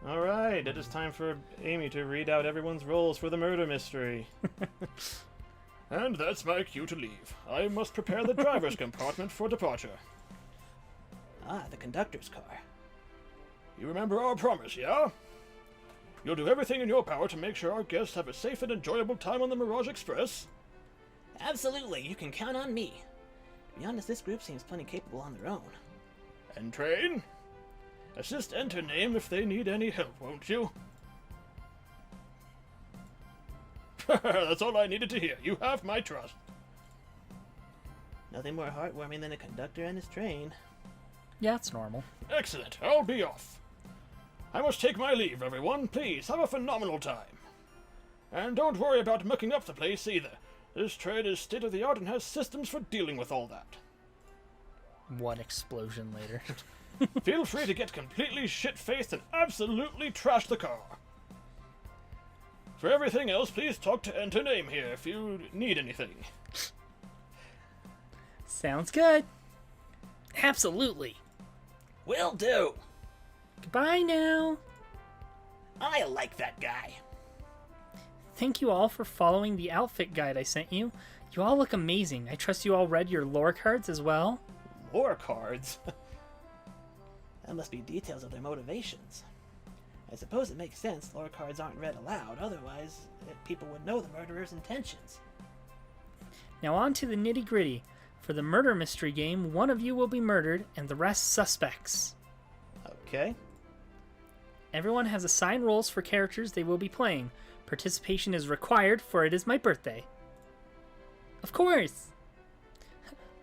Alright, it is time for Amy to read out everyone's roles for the murder mystery. And that's my cue to leave. I must prepare the driver's compartment for departure. Ah, the conductor's car. You remember our promise, yeah? You'll do everything in your power to make sure our guests have a safe and enjoyable time on the Mirage Express? Absolutely, you can count on me. To be honest, this group seems plenty capable on their own. And train? Assist Enter Name if they need any help, won't you? That's all I needed to hear. You have my trust. Nothing more heartwarming than a conductor and his train. Yeah, it's normal. Excellent. I'll be off. I must take my leave, everyone. Please, have a phenomenal time. And don't worry about mucking up the place, either. This train is state-of-the-art and has systems for dealing with all that. One explosion later. Feel free to get completely shit-faced and absolutely trash the car. For everything else, please talk to Enter Name here if you need anything. Sounds good. Absolutely. Will do. Goodbye now. I like that guy. Thank you all for following the outfit guide I sent you. You all look amazing. I trust you all read your lore cards as well. Lore cards? That must be details of their motivations. I suppose it makes sense lore cards aren't read aloud, otherwise people would know the murderer's intentions. Now on to the nitty-gritty. For the murder mystery game, one of you will be murdered and the rest suspects. Okay. Everyone has assigned roles for characters they will be playing. Participation is required, for it is my birthday. Of course!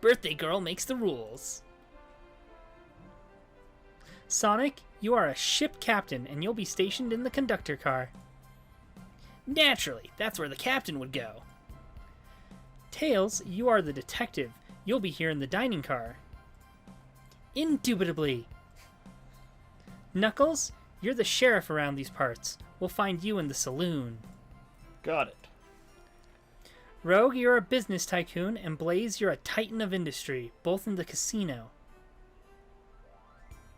Birthday girl makes the rules. Sonic, you are a ship captain, and you'll be stationed in the conductor car. Naturally, that's where the captain would go. Tails, you are the detective. You'll be here in the dining car. Indubitably. Knuckles, you're the sheriff around these parts. We'll find you in the saloon. Got it. Rogue, you're a business tycoon, and Blaze, you're a titan of industry, both in the casino.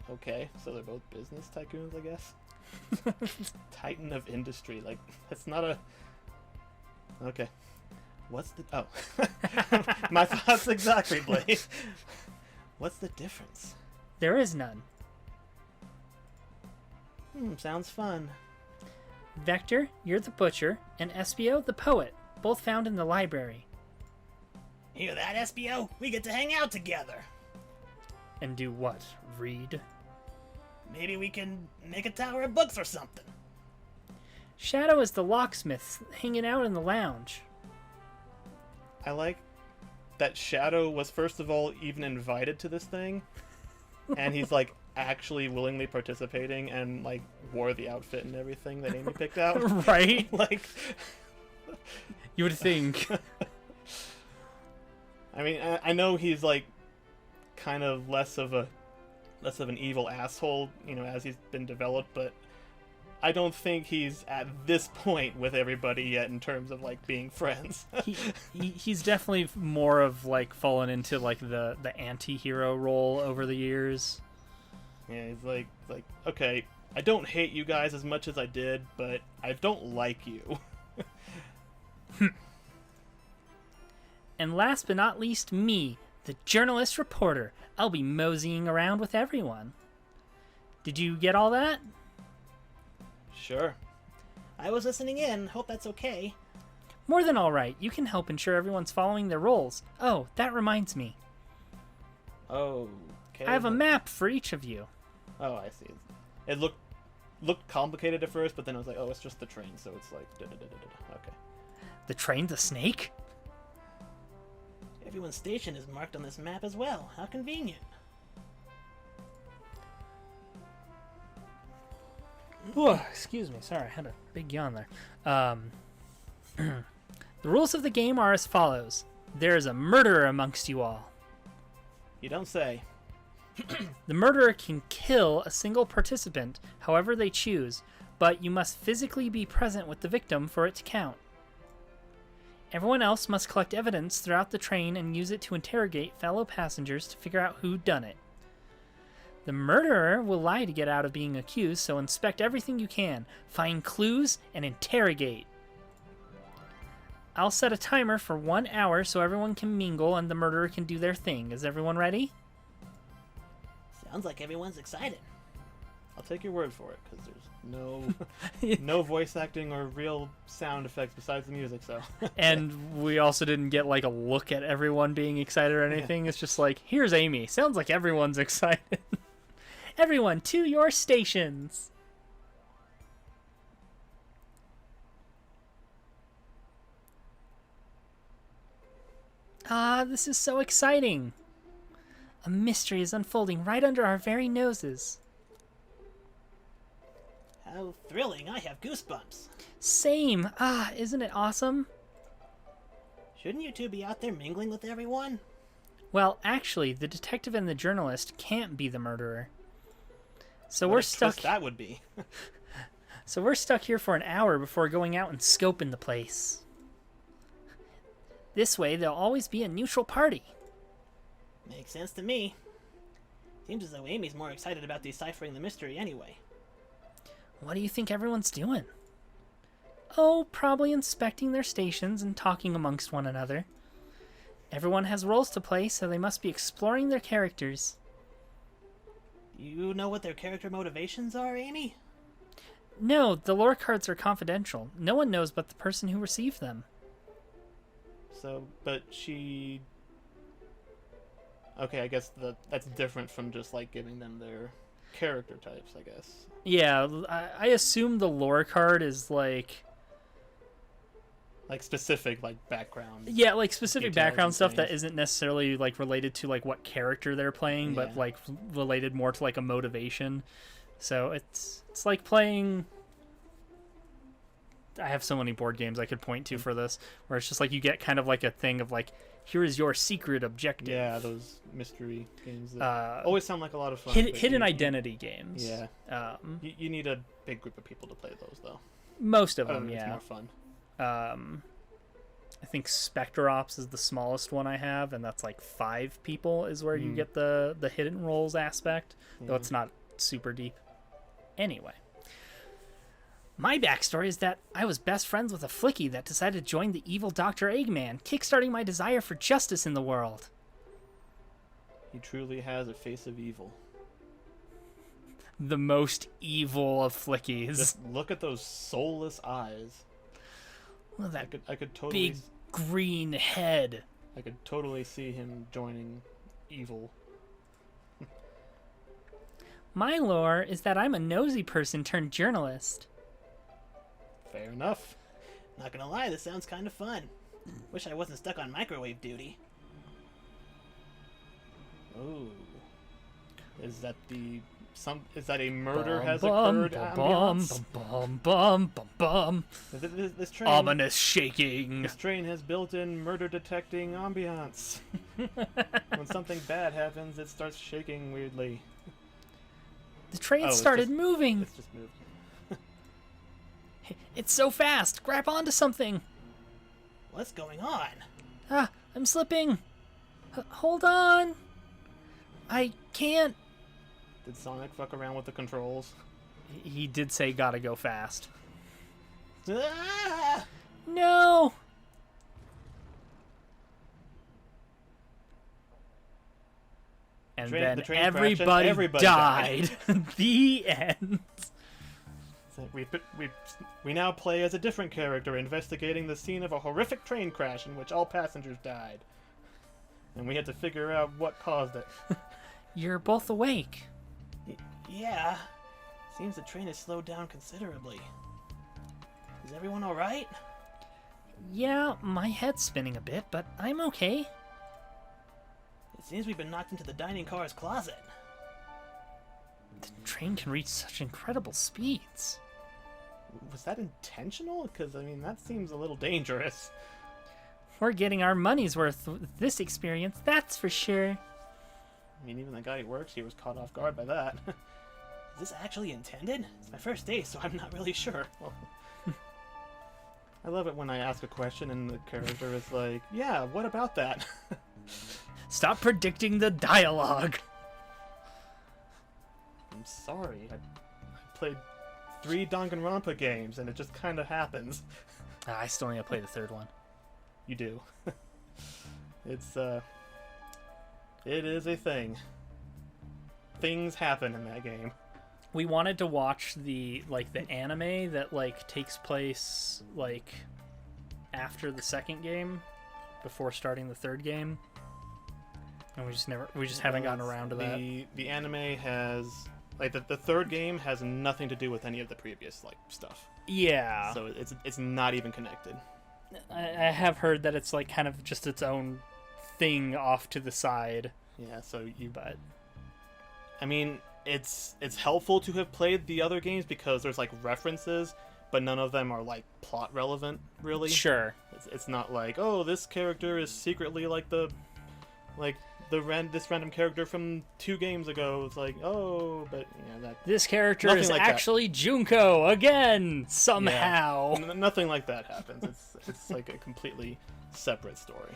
Okay, so they're both business tycoons, I guess? Titan of industry, like, that's not a... Okay. What's the... Oh. My thoughts exactly, Blaze. What's the difference? There is none. Sounds fun. Vector, you're the butcher, and Espio, the poet, both found in the library. Hear that, Espio? We get to hang out together. And do what? Read? Maybe we can make a tower of books or something. Shadow is the locksmith, hanging out in the lounge. I like that Shadow was, first of all, even invited to this thing, and he's, like, actually willingly participating and, like, wore the outfit and everything that Amy picked out. Right? Like... You would think. I mean, I know he's, like, kind of less of an evil asshole, you know, as he's been developed, but I don't think he's at this point with everybody yet in terms of, like, being friends. He's definitely more of, like, fallen into, like, the anti-hero role over the years. Yeah, he's like, okay, I don't hate you guys as much as I did, but I don't like you. And last but not least, me, the journalist reporter. I'll be moseying around with everyone. Did you get all that? Sure. I was listening in. Hope that's okay. More than all right. You can help ensure everyone's following their roles. Oh, that reminds me. Okay. I have a map for each of you. Oh, I see. It looked complicated at first, but then I was like, oh, it's just the train, so it's like... Okay. The train's a snake? Everyone's station is marked on this map as well. How convenient. Oh, excuse me. Sorry, I had a big yawn there. The rules of the game are as follows. There is a murderer amongst you all. You don't say. The murderer can kill a single participant, however they choose, but you must physically be present with the victim for it to count. Everyone else must collect evidence throughout the train and use it to interrogate fellow passengers to figure out who done it. The murderer will lie to get out of being accused, so inspect everything you can, find clues, and interrogate. I'll set a timer for 1 hour so everyone can mingle and the murderer can do their thing. Is everyone ready? Sounds like everyone's excited. I'll take your word for it, because there's no voice acting or real sound effects besides the music, so... And we also didn't get, like, a look at everyone being excited or anything. It's just like, here's Amy. Sounds like everyone's excited. Everyone, to your stations! Ah, this is so exciting! A mystery is unfolding right under our very noses. How thrilling, I have goosebumps. Same! Ah, isn't it awesome? Shouldn't you two be out there mingling with everyone? Well, actually, the detective and the journalist can't be the murderer. So What we're a twist stuck. that would be. So we're stuck here for an hour before going out and scoping the place. This way, there'll always be a neutral party. Makes sense to me. Seems as though Amy's more excited about deciphering the mystery anyway. What do you think everyone's doing? Oh, probably inspecting their stations and talking amongst one another. Everyone has roles to play, so they must be exploring their characters. You know what their character motivations are, Amy? No, the lore cards are confidential. No one knows but the person who received them. So, but she... Okay, I guess that's different from just, like, giving them their character types, I guess. Yeah, I assume the lore card is like... Like, specific, like, background. Yeah, like specific details background and stuff that things. isn't necessarily like related to like what character they're playing, but Yeah. like related more to like a motivation. So it's like playing. I have so many board games I could point to for this, where it's just like you get kind of like a thing of like, here is your secret objective. Yeah, those mystery games that Uh, always sound like a lot of fun. but hidden you- identity games. Yeah. Um, You need a big group of people to play those, though. most of I them, think yeah. It's more fun. I think Spectre Ops is the smallest one I have, and that's like 5 people is where you get the hidden roles aspect, though it's not super deep. Anyway, my backstory is that I was best friends with a flicky that decided to join the evil Dr. Eggman, kickstarting my desire for justice in the world. He truly has a face of evil. The most evil of flickies. Just look at those soulless eyes. Look at that I could totally big green head. I could totally see him joining evil. My lore is that I'm a nosy person turned journalist. Fair enough. Not gonna lie, this sounds kind of fun. Wish I wasn't stuck on microwave duty. Oh. Is that a murder Bum, has bum, occurred bum, ambiance? bum, bum, bum, bum. This train Ominous shaking. This train has built-in murder detecting ambiance. When something bad happens, it starts shaking weirdly. The train Oh, it's started just- moving. It's just moved. It's so fast. Grab onto something. What's going on? Ah, I'm slipping. Hold on. I can't. Did Sonic fuck around with the controls? He did say gotta go fast. Ah! No. And The then train crashed and everybody, everybody died. The end. So we now play as a different character investigating the scene of a horrific train crash in which all passengers died. And we had to figure out what caused it. You're both awake. Yeah. Seems the train has slowed down considerably. Is everyone alright? Yeah, my head's spinning a bit, but I'm okay. It seems we've been knocked into the dining car's closet. The train can reach such incredible speeds. Was that intentional? Because, I mean, that seems a little dangerous. We're getting our money's worth with this experience, that's for sure. I mean, even the guy who works here was caught off guard by that. Is this actually intended? It's my first day, so I'm not really sure. I love it when I ask a question and the character is like, yeah, what about that? Stop predicting the dialogue. I'm sorry. I played 3 Danganronpa games and it just kind of happens. I still need to play the third one. You do. It is a thing. Things happen in that game. We wanted to watch the anime that takes place after the second game, before starting the third game, and we just haven't gotten around to that. The anime has the third game has nothing to do with any of the previous stuff. Yeah. So it's not even connected. I have heard that it's kind of just its own thing off to the side. Yeah. So but I mean, it's helpful to have played the other games because there's references, but none of them are plot relevant, really. Sure. It's not oh, this character is secretly this random character from 2 games ago. It's oh, but yeah, this character is actually Junko again somehow. Yeah. Nothing like that happens. It's a completely separate story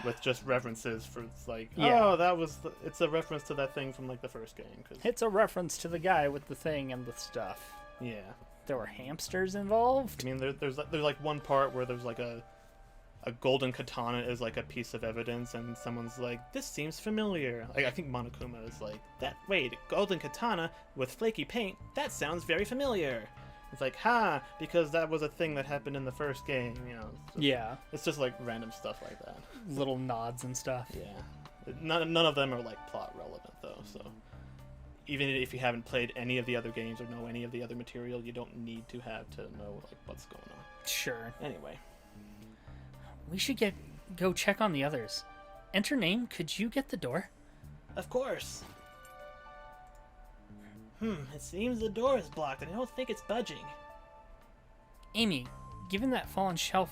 with just references for it's a reference to that thing from the first game. It's a reference to the guy with the thing and the stuff. Yeah. There were hamsters involved. I mean, there's one part where there's a golden katana is a piece of evidence, and someone's this seems familiar. I think Monokuma is that. Wait, golden katana with flaky paint? That sounds very familiar. It's because that was a thing that happened in the first game. Yeah. It's just random stuff like that. Little nods and stuff. Yeah. None of them are plot relevant though. So even if you haven't played any of the other games or know any of the other material, you don't need to have to know what's going on. Sure. Anyway. We should go check on the others. Enter name, could you get the door? Of course. It seems the door is blocked and I don't think it's budging. Amy, give that fallen shelf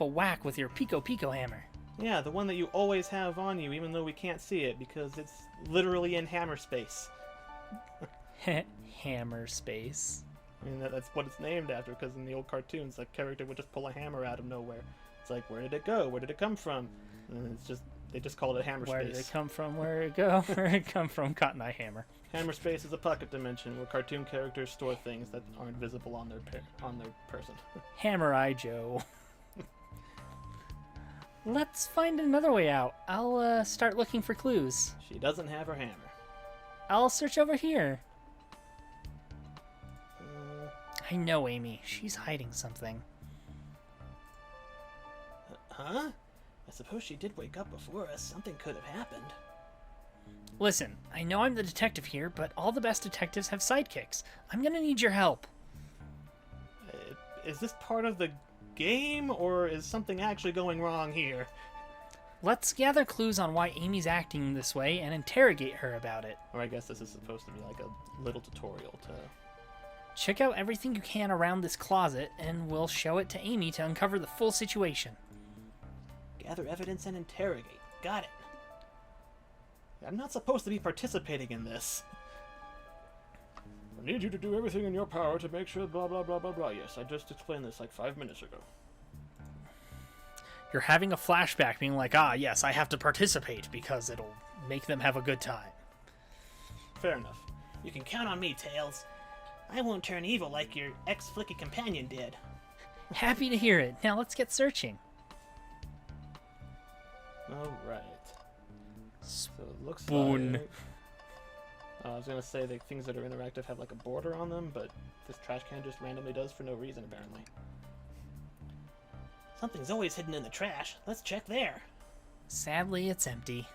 a whack with your Pico Pico hammer. Yeah, the one that you always have on you, even though we can't see it, because it's literally in hammer space. Hammer space. I mean, that's what it's named after, because in the old cartoons, the character would just pull a hammer out of nowhere. It's where did it go? Where did it come from? And they just called it hammer space. Where did it come from? Where did it go? Where did it come from? Cotton Eye Hammer. Hammer space is a pocket dimension where cartoon characters store things that aren't visible on their person. Hammer Eye Joe. Let's find another way out. I'll start looking for clues. She doesn't have her hammer. I'll search over here. I know Amy. She's hiding something. Huh? I suppose she did wake up before us. Something could have happened. Listen, I know I'm the detective here, but all the best detectives have sidekicks. I'm gonna need your help. Is this part of the game, or is something actually going wrong here? Let's gather clues on why Amy's acting this way and interrogate her about it. Or I guess this is supposed to be a little tutorial to... Check out everything you can around this closet, and we'll show it to Amy to uncover the full situation. Gather evidence and interrogate. Got it. I'm not supposed to be participating in this. I need you to do everything in your power to make sure blah blah blah blah blah. Yes, I just explained this 5 minutes ago. You're having a flashback being yes, I have to participate because it'll make them have a good time. Fair enough. You can count on me, Tails. I won't turn evil like your ex-flicky companion did. Happy to hear it. Now let's get searching. Alright. So it looks Spoon. I was gonna say the things that are interactive have a border on them, but this trash can just randomly does for no reason, apparently. Something's always hidden in the trash. Let's check there. Sadly, it's empty.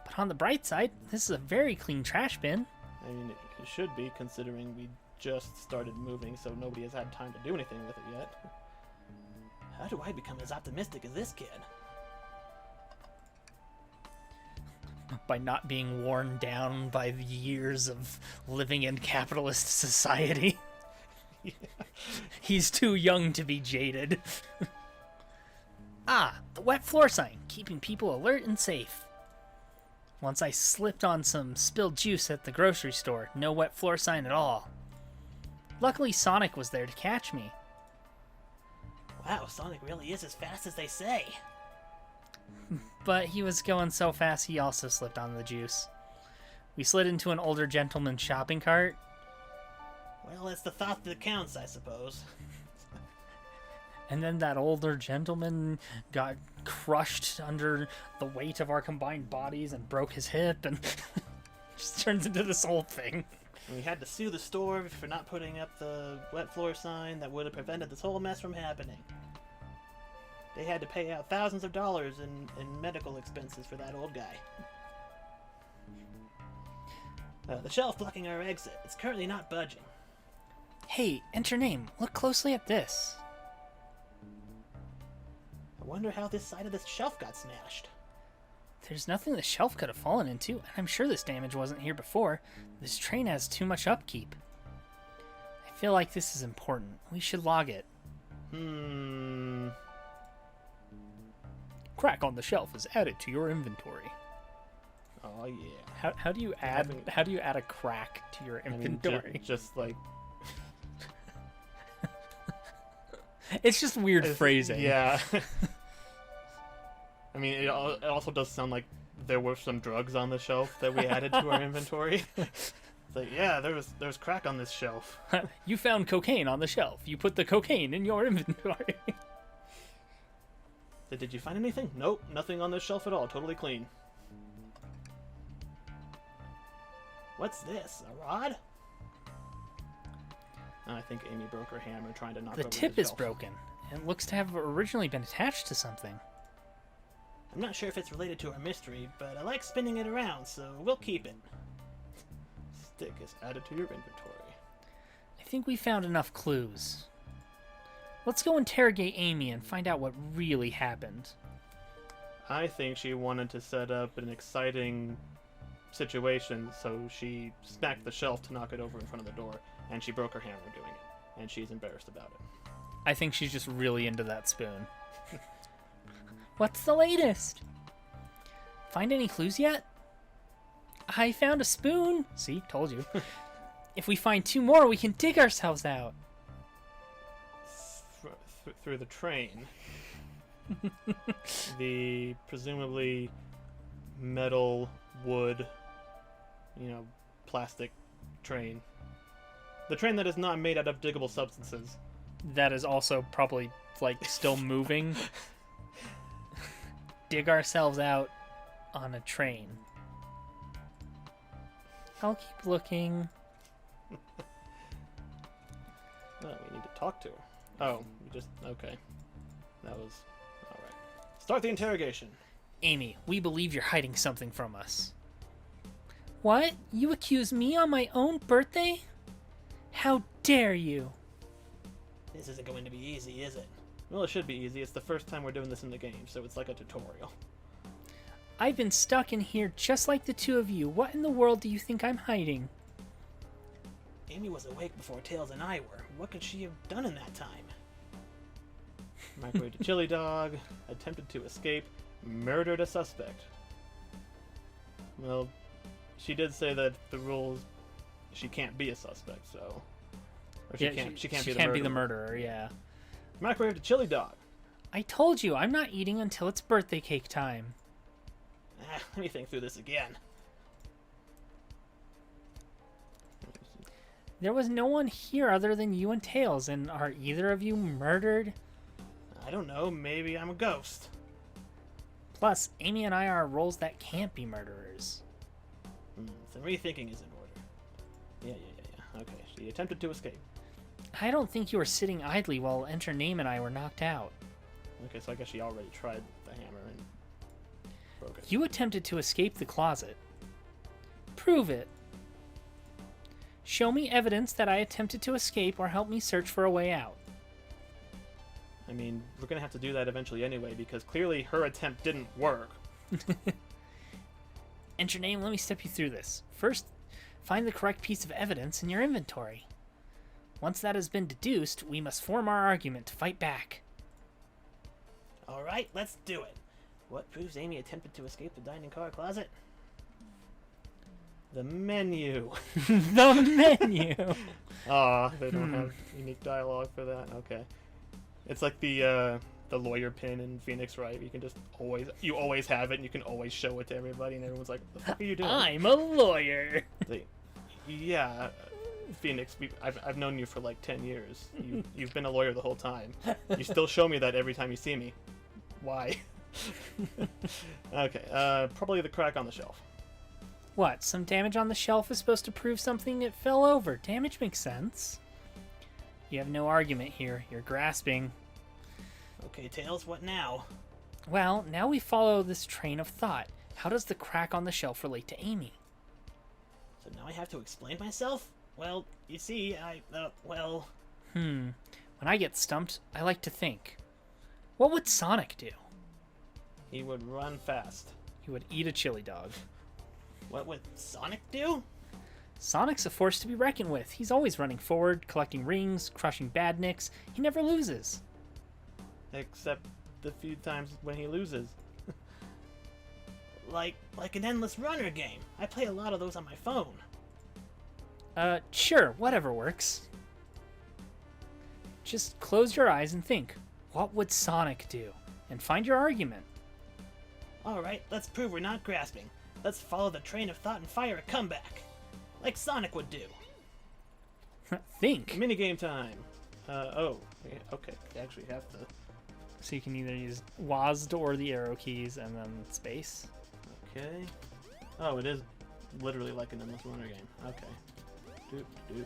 But on the bright side, this is a very clean trash bin. I mean, it should be, considering we just started moving, so nobody has had time to do anything with it yet. How do I become as optimistic as this kid? By not being worn down by the years of living in capitalist society. Yeah. He's too young to be jaded. Ah, the wet floor sign, keeping people alert and safe. Once I slipped on some spilled juice at the grocery store. No wet floor sign at all. Luckily, Sonic was there to catch me. Wow, Sonic really is as fast as they say. But he was going so fast, he also slipped on the juice. We slid into an older gentleman's shopping cart. Well, it's the thought that counts, I suppose. And then that older gentleman got crushed under the weight of our combined bodies and broke his hip, and just turns into this whole thing. We had to sue the store for not putting up the wet floor sign that would have prevented this whole mess from happening. They had to pay out thousands of dollars in medical expenses for that old guy. The shelf blocking our exit. It's currently not budging. Hey, enter name. Look closely at this. I wonder how this side of the shelf got smashed. There's nothing the shelf could have fallen into, and I'm sure this damage wasn't here before. This train has too much upkeep. I feel like this is important. We should log it. Crack on the shelf is added to your inventory. Oh yeah. How do you add a crack to your inventory? I mean, just like it's just weird phrasing. Yeah. I mean, it also does sound like there were some drugs on the shelf that we added to our inventory. It's like, yeah, there's crack on this shelf. You found cocaine on the shelf. You put the cocaine in your inventory. Did you find anything? Nope, nothing on this shelf at all. Totally clean. What's this? A rod? I think Amy broke her hammer trying to knock The over tip the is shelf. broken and looks to have originally been attached to something. I'm not sure if it's related to our mystery, but I like spinning it around, so we'll keep it. Stick is added to your inventory. I think we found enough clues. Let's go interrogate Amy and find out what really happened. I think she wanted to set up an exciting situation, so she smacked the shelf to knock it over in front of the door, and she broke her hammer doing it, and she's embarrassed about it. I think she's just really into that spoon. What's the latest? Find any clues yet? I found a spoon. See, told you. If we find 2 more, we can dig ourselves out. Through the train. The presumably metal, wood, plastic train. The train that is not made out of diggable substances. That is also probably, still moving. Dig ourselves out on a train. I'll keep looking. Oh, we need to talk to her. Oh, okay. That was alright. Start the interrogation. Amy, we believe you're hiding something from us. What? You accuse me on my own birthday? How dare you? This isn't going to be easy, is it? Well, it should be easy. It's the first time we're doing this in the game, so it's like a tutorial. I've been stuck in here just like the 2 of you. What in the world do you think I'm hiding? Amy was awake before Tails and I were. What could she have done in that time? Microwaved a chili dog, attempted to escape, murdered a suspect. Well, she did say that the rules, she can't be a suspect, so... Or she can't be the murderer, yeah. Microwaved a chili dog. I told you, I'm not eating until it's birthday cake time. Let me think through this again. There was no one here other than you and Tails, and are either of you murdered? I don't know, maybe I'm a ghost. Plus, Amy and I are roles that can't be murderers. Some rethinking is in order. Yeah. Okay, she attempted to escape. I don't think you were sitting idly while Enter Name and I were knocked out. Okay, so I guess she already tried the hammer and broke it. You attempted to escape the closet. Prove it. Show me evidence that I attempted to escape or help me search for a way out. I mean, we're gonna have to do that eventually anyway, because clearly her attempt didn't work. Enter Name, let me step you through this. First, find the correct piece of evidence in your inventory. Once that has been deduced, we must form our argument to fight back. Alright, let's do it. What proves Amy attempted to escape the dining car closet? The menu. The menu. Ah, they don't have unique dialogue for that. Okay. It's like the lawyer pin in Phoenix, right? You can just you always have it, and you can always show it to everybody, and everyone's like, "What the fuck are you doing?" I'm a lawyer. Yeah, Phoenix. I've known you for like 10 years. You've been a lawyer the whole time. You still show me that every time you see me. Why? Okay. Probably the crack on the shelf. What? Some damage on the shelf is supposed to prove something it fell over. Damage makes sense. You have no argument here. You're grasping. Okay, Tails, what now? Well, now we follow this train of thought. How does the crack on the shelf relate to Amy? So now I have to explain myself? Well, you see, When I get stumped, I like to think. What would Sonic do? He would run fast. He would eat a chili dog. What would Sonic do? Sonic's a force to be reckoned with. He's always running forward, collecting rings, crushing badniks. He never loses. Except the few times when he loses. Like an endless runner game. I play a lot of those on my phone. Sure, whatever works. Just close your eyes and think. What would Sonic do? And find your argument. Alright, let's prove we're not grasping. Let's follow the train of thought and fire a comeback. Like Sonic would do. Think. Minigame time. Oh, okay. You actually have to. So you can either use WASD or the arrow keys and then space. Okay. Oh, it is literally like an endless runner game. Okay. Doop.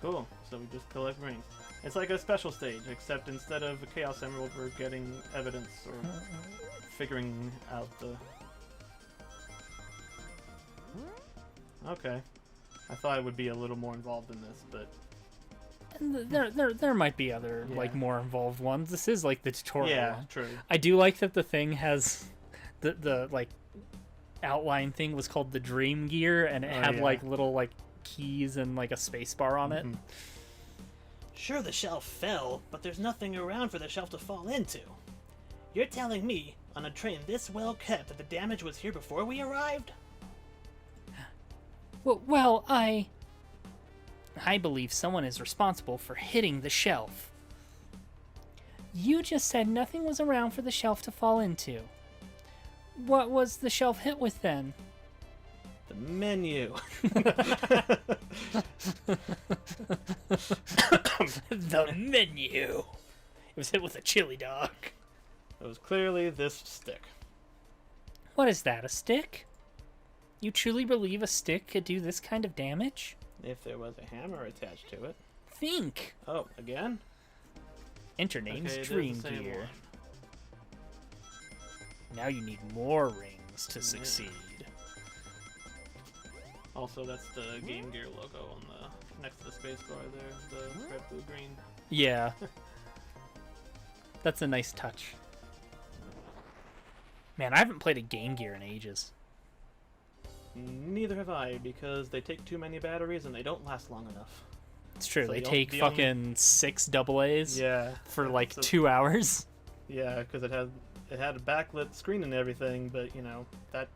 Cool. So we just collect rings. It's like a special stage, except instead of a Chaos Emerald, we're getting evidence or figuring out the... Okay. I thought I would be a little more involved in this, but... And there might be other, like, more involved ones. This is, like, the tutorial. Yeah, true. I do like that the thing has... The like, outline thing was called the Dream Gear, and it had, like, little, like, keys and, like, a space bar on it. Sure, the shelf fell, but there's nothing around for the shelf to fall into. You're telling me, on a train this well kept, that the damage was here before we arrived? Well, I believe someone is responsible for hitting the shelf. You just said nothing was around for the shelf to fall into. What was the shelf hit with then? The menu. The menu. It was hit with a chili dog. It was clearly this stick. What is that, a stick? You truly believe a stick could do this kind of damage? If there was a hammer attached to it. Think. Oh, again? Enter name's Okay, it is Dream the same Gear. one. Now you need more rings to succeed. Also, that's the Game Gear logo on the next to the space bar there, the red, blue, green. Yeah. That's a nice touch. Man, I haven't played a Game Gear in ages. Neither have I, because they take too many batteries and they don't last long enough. It's true, So they the take the fucking 6 AA's Yeah. for like So- 2 hours. Yeah, because it had a backlit screen and everything, but you know that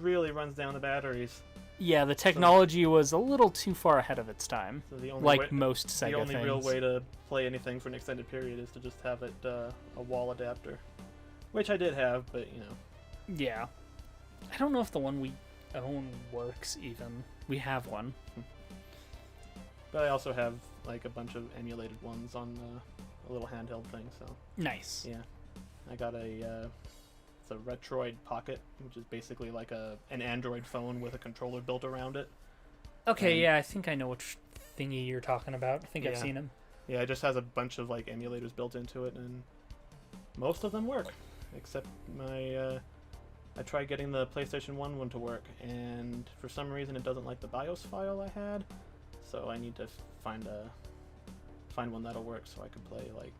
really runs down the batteries. Yeah, the technology was a little too far ahead of its time. So the only Like way, most Sega the only things. real way to play anything for an extended period is to just have it a wall adapter, which I did have, but you know. Yeah. I don't know if the one we own works even. We have one. But I also have like a bunch of emulated ones on a little handheld thing. So Nice. yeah, I got it's a Retroid Pocket, which is basically like an Android phone with a controller built around it. Okay, yeah, I think I know which thingy you're talking about. I think I've Yeah. seen him. Yeah, it just has a bunch of like emulators built into it, and most of them work, except my. I tried getting the PlayStation 1 one to work, and for some reason it doesn't like the BIOS file I had, so I need to find one that'll work so I can play like.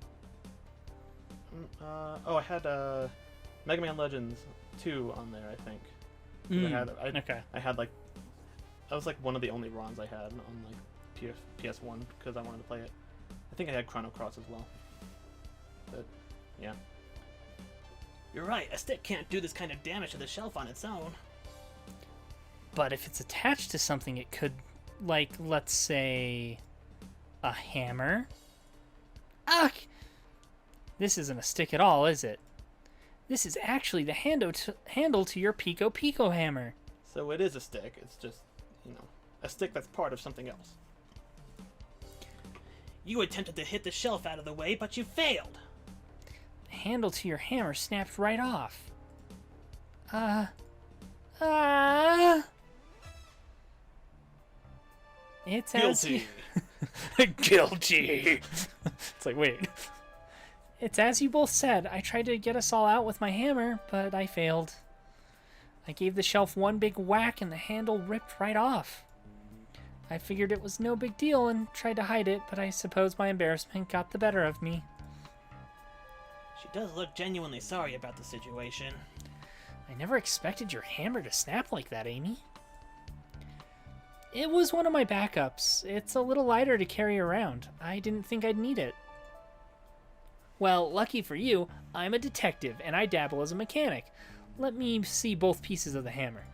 I had Mega Man Legends 2 on there, I think. 'Cause Okay. I had like that was like one of the only ROMs I had on like PS1 because I wanted to play it. I think I had Chrono Cross as well. But yeah. You're right, a stick can't do this kind of damage to the shelf on its own. But if it's attached to something, it could, like, let's say, a hammer. Ugh! This isn't a stick at all, is it? This is actually the handle to your Pico Pico hammer. So it is a stick. It's just, a stick that's part of something else. You attempted to hit the shelf out of the way, but you failed. The handle to your hammer snapped right off. It's Guilty. Guilty. It's like, wait. It's as you both said. I tried to get us all out with my hammer, but I failed. I gave the shelf one big whack and the handle ripped right off. I figured it was no big deal and tried to hide it, but I suppose my embarrassment got the better of me. She does look genuinely sorry about the situation. I never expected your hammer to snap like that, Amy. It was one of my backups. It's a little lighter to carry around. I didn't think I'd need it. Well, lucky for you, I'm a detective and I dabble as a mechanic. Let me see both pieces of the hammer.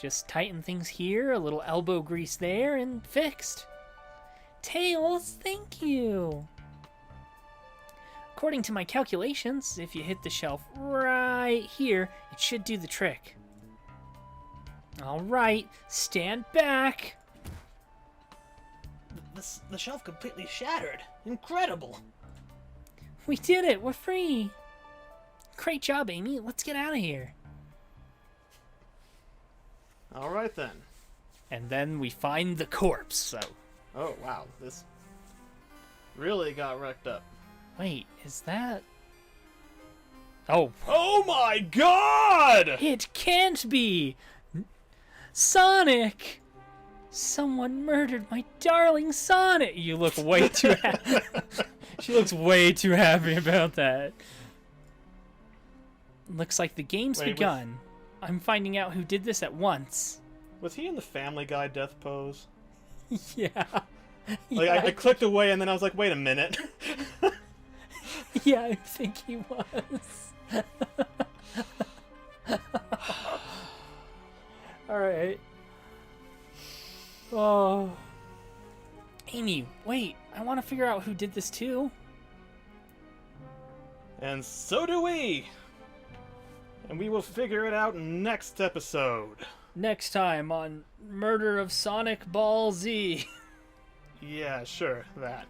Just tighten things here, a little elbow grease there, and fixed. Tails, thank you. According to my calculations, if you hit the shelf right here, it should do the trick. All right, stand back. The shelf completely shattered. Incredible. We did it. We're free. Great job, Amy. Let's get out of here. All right, then. And then we find the corpse, so... Oh, wow. This really got wrecked up. Wait, is that... Oh. Oh my god! It can't be! Sonic! Someone murdered my darling Sonic! You look way too happy. She looks way too happy about that. Looks like the game's begun. I'm finding out who did this at once. Was he in the Family Guy death pose? Yeah. Like, Yeah. I clicked away and then I was like, wait a minute. Yeah, I think he was. Alright. Oh. Amy, wait. I want to figure out who did this too. And so do we! And we will figure it out next episode. Next time on Murder of Sonic Ball Z. Yeah, sure, that.